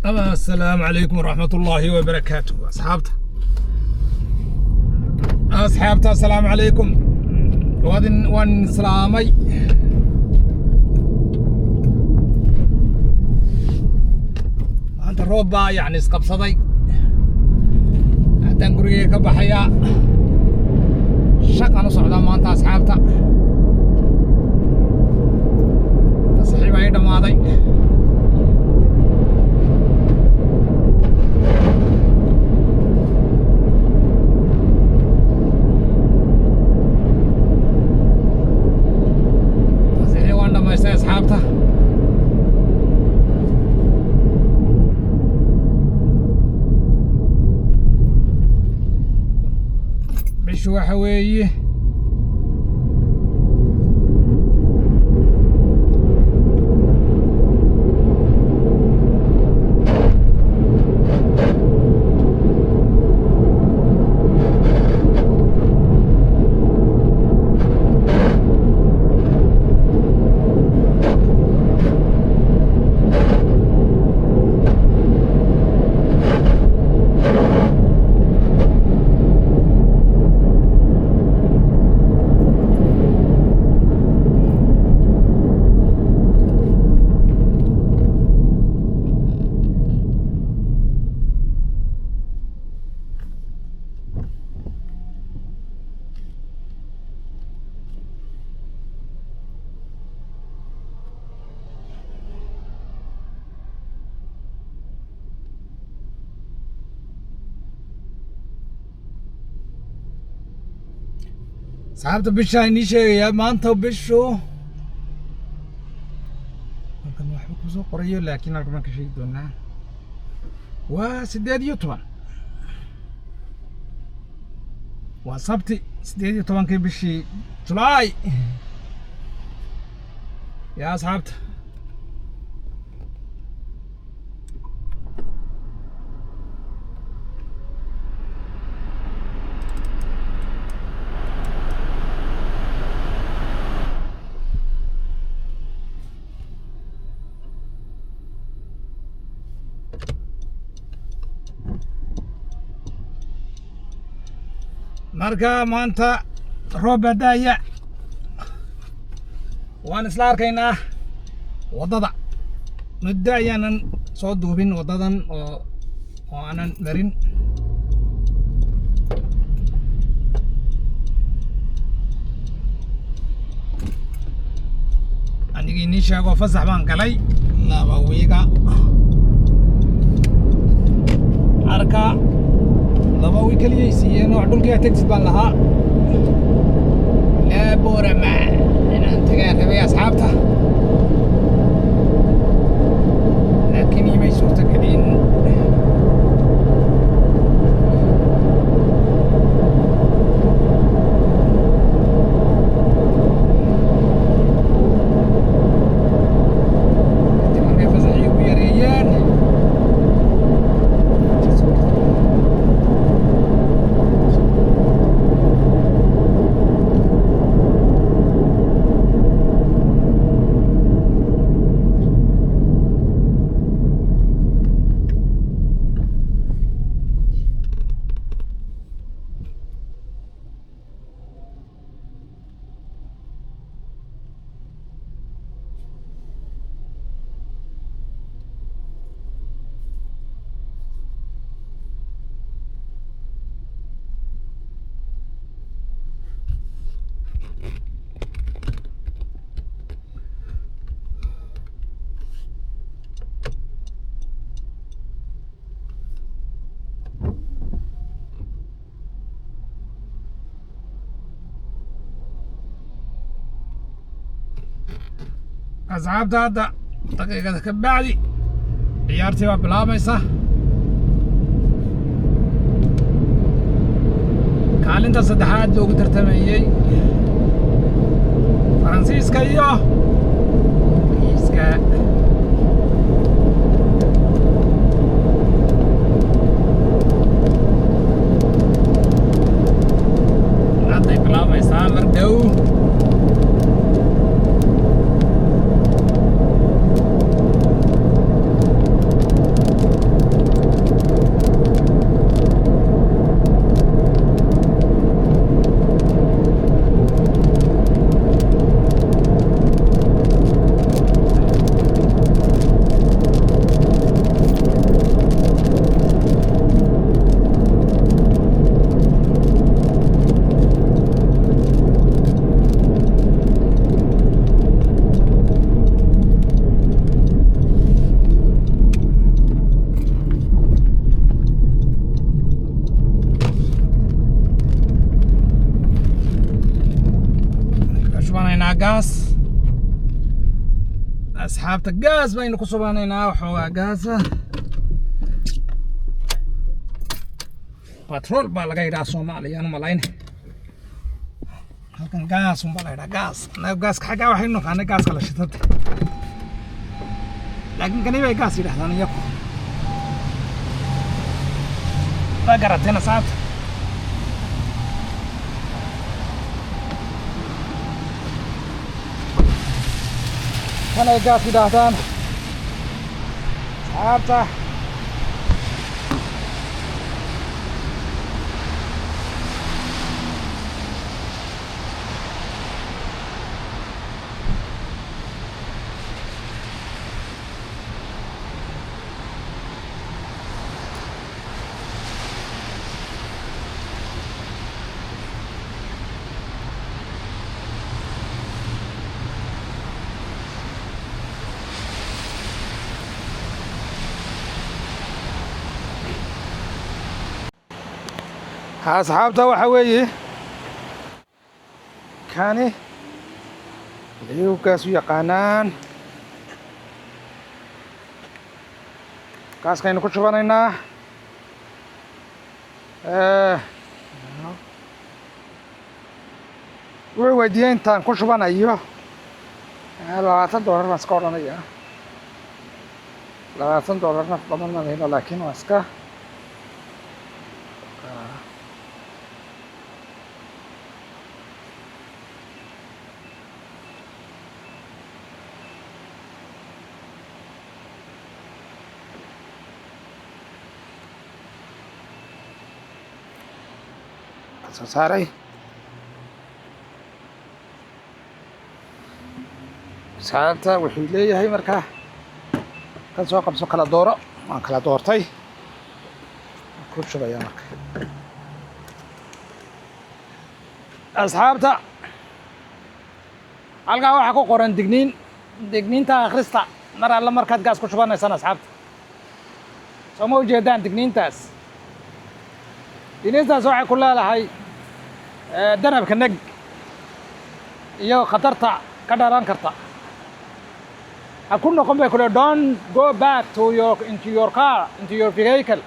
السلام عليكم ورحمة الله وبركاته أصحابتا السلام عليكم وان سلامي أنت الروبا يعني اسقبصدي أنت قرية كبحيا شقا نصعدا ما أنت أصحابتا تصحيب أيضا ماضي أصحابته بشو حويه صاحبته بشا إني شيء ما أنت بشو ممكن واحد كوزو قرية لكن أنا كمان كشيء دونا وسداديو طبعا وصبتي سداديو طبعا كي بشي جولاي يا صاحبته marka maanta roob daaya waan isla arkaynaa wadada muddo ayaanan soo duubin wadadan oo aanan marin anigii nii sheego fasax baan galay laba wiiga arka laba wiig kaliya siiyeen oo dhulkii tagsid baan lahaa لا بورما inaan tagaan rabay asxaabta laakiin imay suurtagelin asxaabta hadda daqiiqada ka bacdi ciyaartii waa bilaabaysa kaalinta saddexaad loogu tartamayey faransiiska iyo ingiriiska hadday bilaabaysaa mar dhow gaas asxaabta gaas baynu ku subanaynaa waxoogaa gaasa batrool baa laga yidhaha Soomaaliya malayne halkan gaas un baa la yidhaha gaas gaaska xaggaa waxaynu naqaanay gaaska la shitada laakiin kani bay gaas yidhahdaan iyagu waa garateen asxaabta kanay gaas yidhaahdaan asxaabta asxaabta waxa weeye kani iyagu gaas u yaqaanaan gaaskaynu ku shubanaynaa wuxuu weydiiyey intaan ku shubanayo $20 baan iska odhanaya $20 naf badan ma lehino laakiin waa iska soo saaray saarta wuxuu leeyahay markaa kan soo qabso kala dooro waan kala doortay ku shubaya marka asxaabta halkaa waxaa ku qoran digniinta akhrista mar alla markaad gaas ku shubanaysaan asxaabta soo ma ujeedaan digniintaas waxay ku leedahay danabka neg iyo khatarta ka dhalan karta ha ku noqon bay ku leedahay don't go back into your vehicle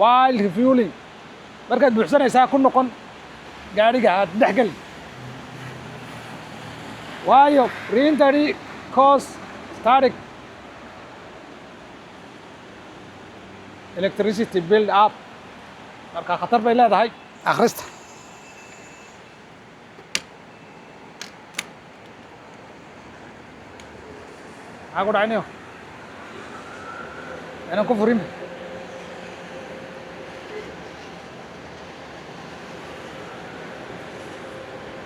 while refueling markaad buuxsanaysaa ku noqon gaadhiga aad dhex geli waayo re-entry cause static electricity build up marka khatar bay leedahay akhrista maxaa ku dhacaynayo inaan ku furin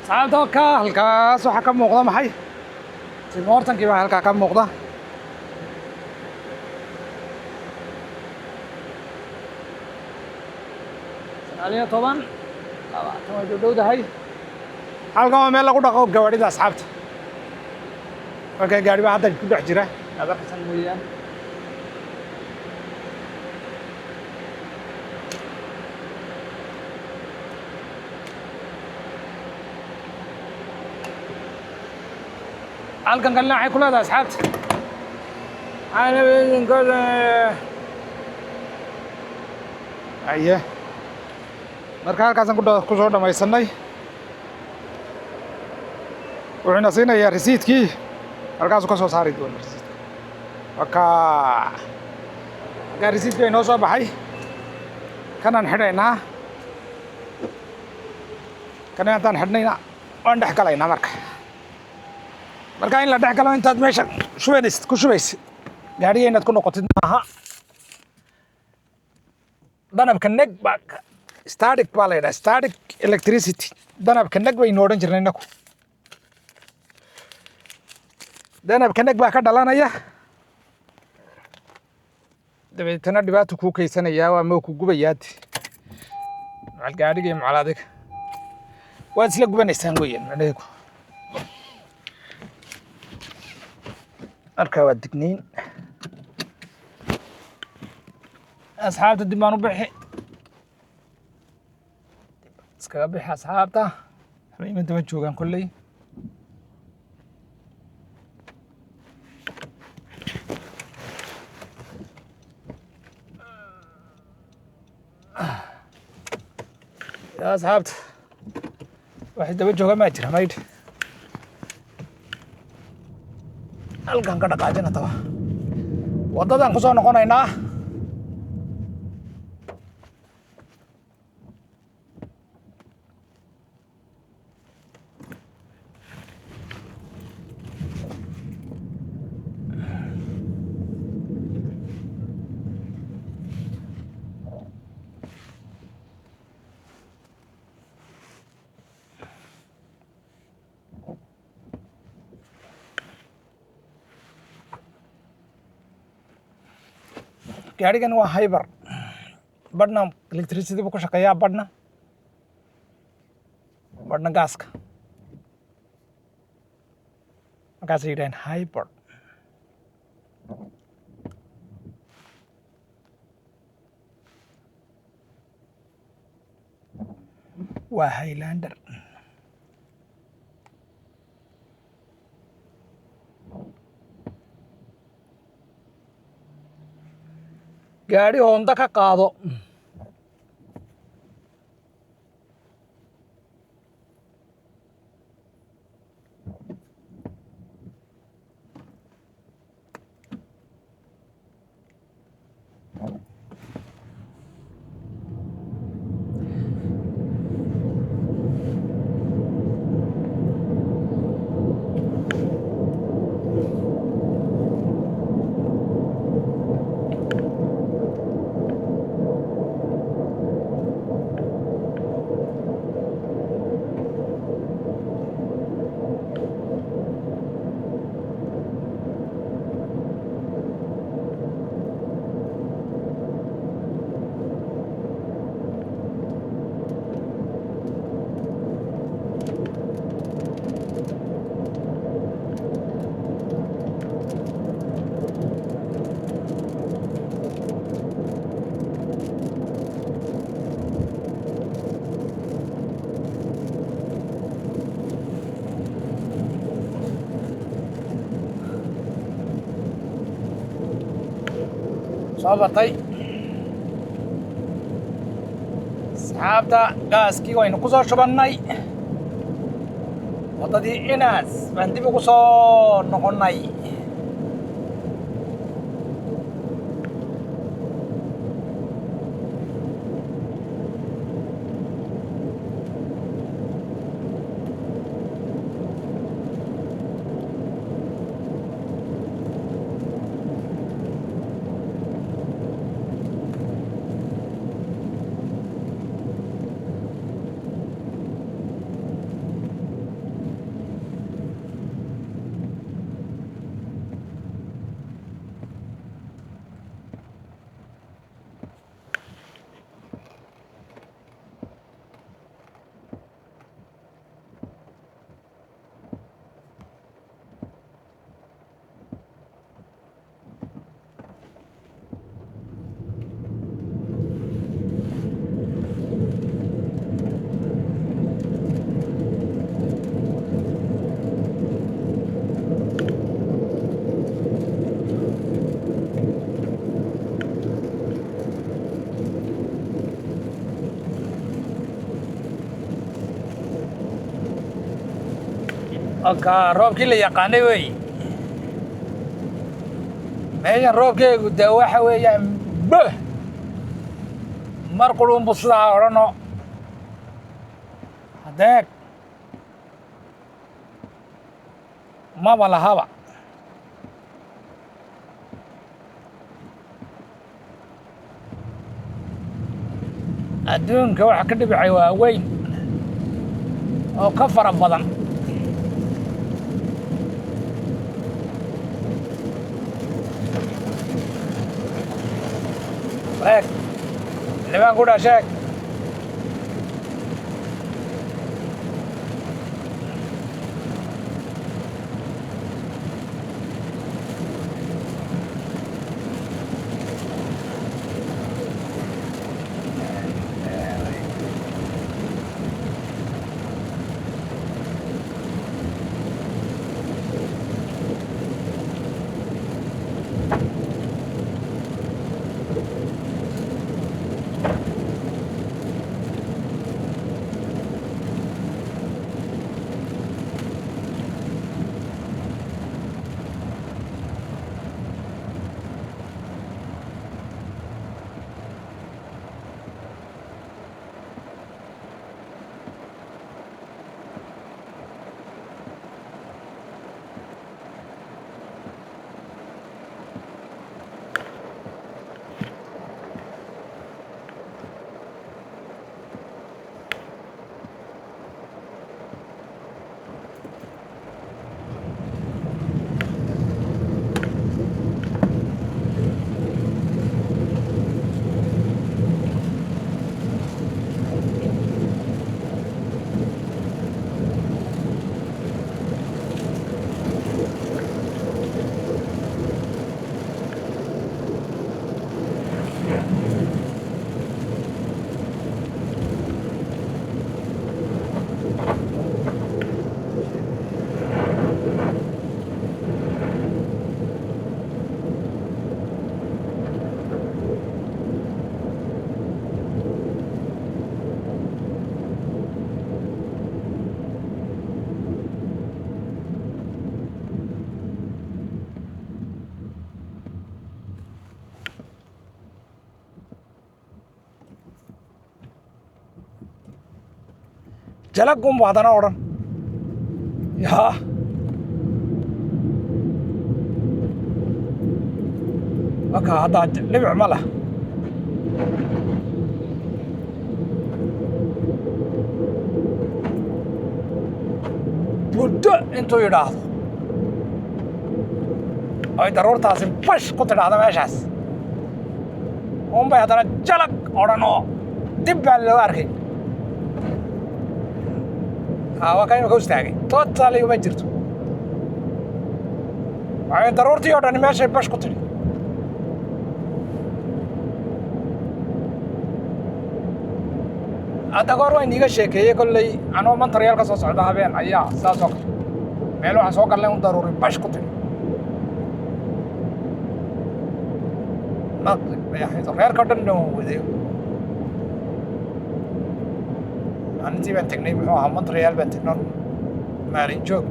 saabta ka halkaas waxaa ka muuqda maxay simoortankii baa halkaa ka muuqda toban way dhowdahay halkan waa meel lagu dhaqo gawaadhida asxaabta marka gaadhi baa hadda ku dhex jira aad arkaysan weeyaan halkan kalena waxay ku leedahay asxaabta aye marka halkaasaan ku soo dhamaysanay wuxuuna siinayaa risiidkii halkaasuu ka soo saari doona risiidka wakaa halkaa risiidkii inoo soo baxay kanaan xidhaynaa kana haddaan xidhnayna waan dhex galaynaa marka in la dhex galo intaad meesha ku shubaysid gaadhiga inaad ku noqotid maaha danabka neg baa static baa la yidhaha static electricity danabka neg baynu odhan jirnay innagu danabka neg baa ka dhalanaya dabeetana dhibaato kuu keysanayaa waa moo ku gubayaad macal gaadhiga iyo macal adiga waad isla gubanaysaan weeyaan macnaheedu marka waa digniin asxaabta dib baan u bixi iskaga bixi asxaabta waxba ima daba joogaan kolley asxaabta wax daba jooga ma jira mayd halkan ka dhaqaajina taba wadadan ku soo noqonaynaa gaarigan waa hyber badhna electricity buu ku shaqeeyaa badhna gaaska markaasay yidhaheen hyber waa highlander gaari Honda ka qaado soo batay asxaabta gaaskii waynu ku soo shubannay waddadii inaas baan dib ugu soo noqonnay halkaa roobkii la yaqaanay wey meeshan roobkeegu dee waxa weeyaan beh mar qurunbu sidaa odhano hadeeg maba lahaba adduunka waxa ka dhibicay waa weyn oo ka fara badan eeg niman ku dhasheeg jalaqun buu haddana odhan yaa waka haddaa dhibic ma leh muddo intuu yidhaahdo ay daruurtaasi bash ku tidhaahdo meeshaas unbay haddana jalaq odhan oo dib baan loo arkay waa ka imika u istaagay totally uma jirto waxay daruurtii oo dhani meeshay bash ku tidhi hadda goor waan iiga sheekeeyey kolley anoo Montreal ka soo socda habeen ayaa saas oo kale meel waxaan soo galnay un daruuri bash ku tidhi reerka dhan noo waday antii baan tagnay muxuu ahaa Montreal baan tagnay maalin joog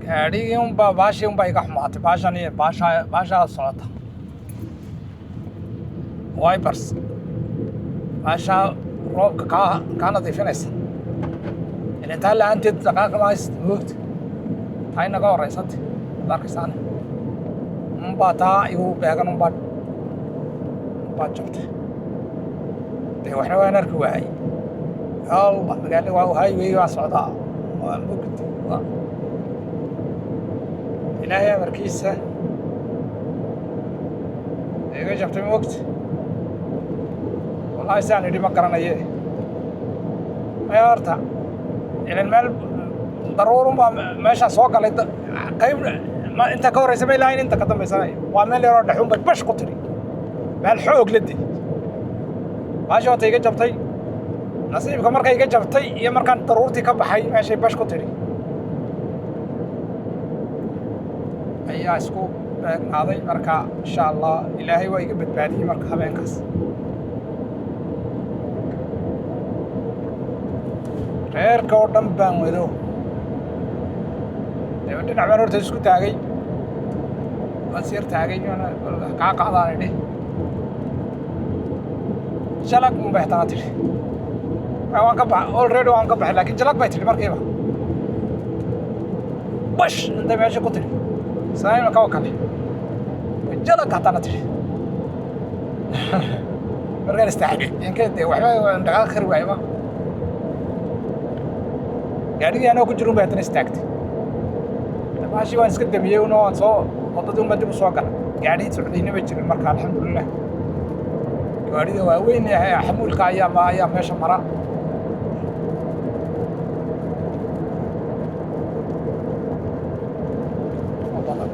gaadhigii unbaa baashii unbaa iga xumaatay baashaa socota wipers baashaa roobka kaa nadiifinaysa intaa la'aanteed dhaqaaqi maysid moogta taa inaga horraysante ad arkaysaan unbaa taa igu beegan unbaa jabtay dee waxna waan arki waayay allah magaalada waa highway waan socdaa waa mugdi ilaahay amarkiisa iga jabtay moogta wallahi saan idhi ma garanaye maya horta ilan meel daruurunbaa meeshaa soo galay qayb inta ka horraysa ma ilaahayn inta ka dambaysa waa meel yaroo dhexuunbay bash ku tidhi meel xoog la dii baashii horta iga jabtay nasiibka markay iga jabtay iyo markaan daruurtii ka baxay meeshay bash ku tidhi ayaa isku beegnaaday marka insha allah ilaahay waa iga badbaadiyey marka habeenkaas reerka oo dhan baan wado dhinac baan horta isku taagay waan siyar taagay kaa qaadaan idhi jalag unbay haddana tidhi waan ka baxay already waan ka baxay laakiin jalag bay tidhi markiiba bash intay meesha ku tidhi saayma kawa kale jalag haddana tidhi markaan istaagay inkee dee waxba dhaqaaqi kari waayma gaadhigii anoo ku jiro unbay haddana istaagtay baashii waan iska damiyey unoo waan soo waddadii unbaa dib u soo galay gaadhii socdayna ma jirin marka alxamdulilah gaadhida waaweyn xamuulka ayaa meesha mara badan